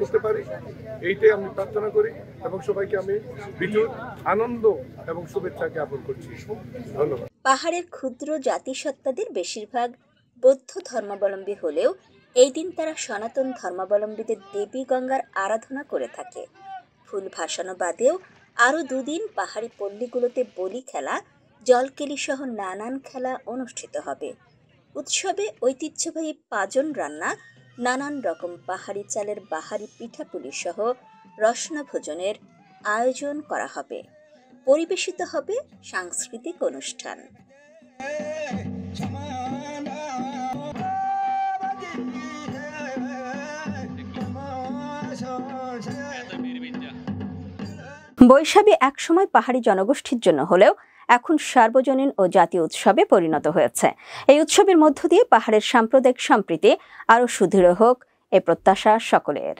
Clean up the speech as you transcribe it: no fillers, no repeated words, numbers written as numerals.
করতে পারি, এইটাই আমি প্রার্থনা করি এবং সবাইকে আমি বিজুর আনন্দ এবং শুভেচ্ছা জ্ঞাপন করছি। ধন্যবাদ। পাহাড়ের ক্ষুদ্র জাতিসত্তাদের বেশিরভাগ বৌদ্ধ ধর্মাবলম্বী হলেও এই দিন তারা সনাতন ধর্মাবলম্বীদের দেবী গঙ্গার আরাধনা করে থাকে। ফুল ভাসানো বাদেও আরও দুদিন পাহাড়ি পল্লীগুলোতে বলি খেলা, জলকেলি সহ নানান খেলা অনুষ্ঠিত হবে। উৎসবে ঐতিহ্যবাহী পাজন রান্না, নানান রকম পাহাড়ি চালের বাহারি পিঠাপুলি সহ রসনা ভোজনের আয়োজন করা হবে। পরিবেশিত হবে সাংস্কৃতিক অনুষ্ঠান। বৈশাখী একসময় পাহাড়ি জনগোষ্ঠীর জন্য হলেও এখন সার্বজনীন ও জাতীয় উৎসবে পরিণত হয়েছে। এই উৎসবের মধ্য দিয়ে পাহাড়ের সাম্প্রদায়িক সম্প্রীতি আরও সুদৃঢ় হোক, এ প্রত্যাশা সকলের।